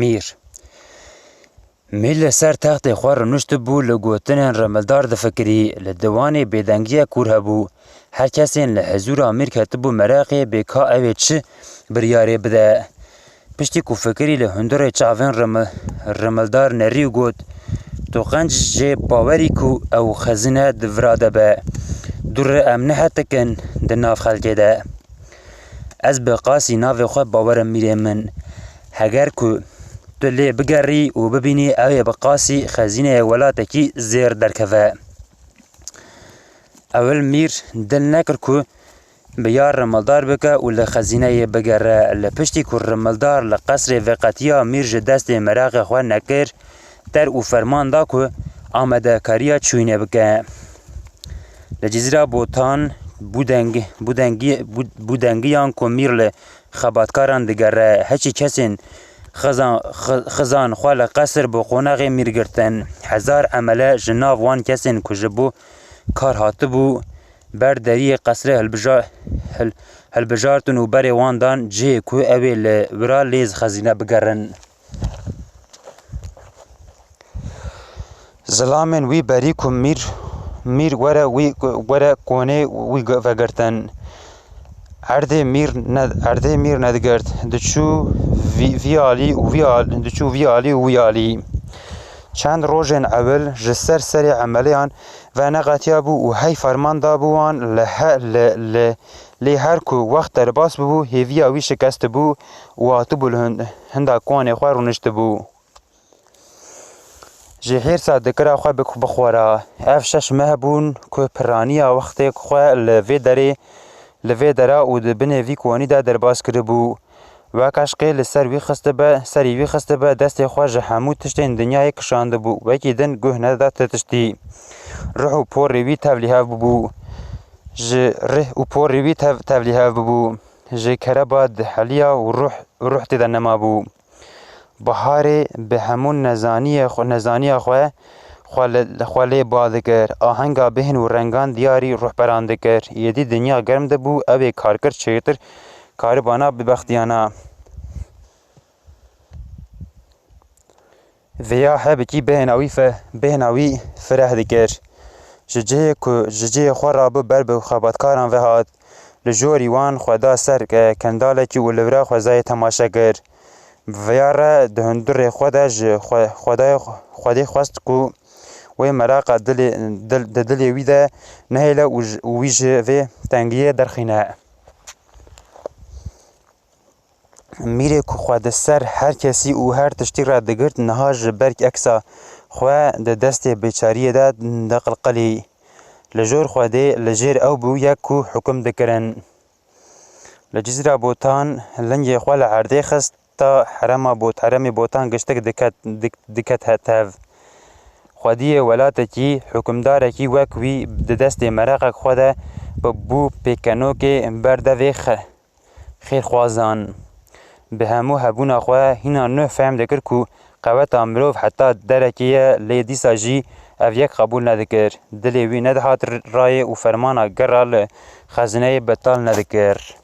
میر میل سر تخت خوار نشت بو لگوتن رملدار دفکری لدوان بیدنگی کور هبو هر کسی لحضور امیر کتبو مراقی بکا اوی چه بریاره بده پشتی کو فکری لهندور چاوین رملدار نریو گوت تو قنج جه باوری کو او خزینه دوراده به دور امنه حتکن دناف خلقه ده از بقاسی ناو خواه باورم میره من هگر کو تو لی بگری و ببینی اوی بقاسی خزینه ولاتکی زیر درکوه اول میر دل نکر کو بیار رملدار بکه و لخزینه بگره لپشتی که رملدار لقصر وقتیا میر جدست مراغ خواه نکر در او فرمان دا که آمده کاریا چوینه بکه لجزیره بوتان بودنگیان که میر لخباتکاران دگره هچی کسین خزان خواه لقصر بو قوناغ میر گرتن هزار عمله جناو وان کسین که جبو کار هاته بو بر دری قصر هلبجارتن و بر واندان جه کو اوی لورا لیز خزینه بگرن زلامن وی بری کو میر وره کونه وی وگرتن عرده میر ندگرد دچو ویالی و ویالی چند روزن اول جسر سری عملیان و نقاطیا بو و هی فرمان دا بوان لی هر کو وقت درباس بو هیویا وی شکست بو و آتو بو هندا کوانه خواه رونشت بو جهیر سا دکرا خواه بخورا اف شش مه بون که پرانیا وقت خواه لوی دره و دبنه وی کوانی دا درباس کرده بو و کاشقی لسر وی خسته به دست خواه جهمو تشتین دنیای کشانده بو و اکی دن گوه نده تشتی روح و پور روی تبلیه بو جه کربا دحلیا و روح تیده نما بو بحاره به همون نزانی خواه لی بادکر آهنگا بهن و رنگان دیاری روح براندکر یدی دنیا گرم ده بو اوی کارکر چیتر کاربانا ببختیانا ویا هبکی بهناوی فرح دکر ججه خواه رابو بر به خباتکاران وهاد لجوری وان خدا سر کنداله کی و لورا خوزای تماشا گر ویا را دهندور خدای خواست کو وی مراقا دلی ویده نهیله ویجه وی تنگیه درخینه میره که خود سر هر کسی او هر تشتی را دگرد نهاج برک اکسا خواه ده دست بیچاریه ده دقلقلی لجور خواده لجیر او بو یک کو حکم دکرن لجزیره بوتان لنگی خواه لعرده خست تا حرم بوتان گشتک دکت هتاو خوادی ولاتکی حکمداره کی وکوی ده دست مرقک خواده بو پیکنو که برده خیر خوازان به همو هبونا خواه هینا نه فهم دکر کو قوت امروف حتی درکیه لیدی ساجی او یک قبول ندکر دلی وی ندهات رای و فرمانا گرال خزنه بطال ندکر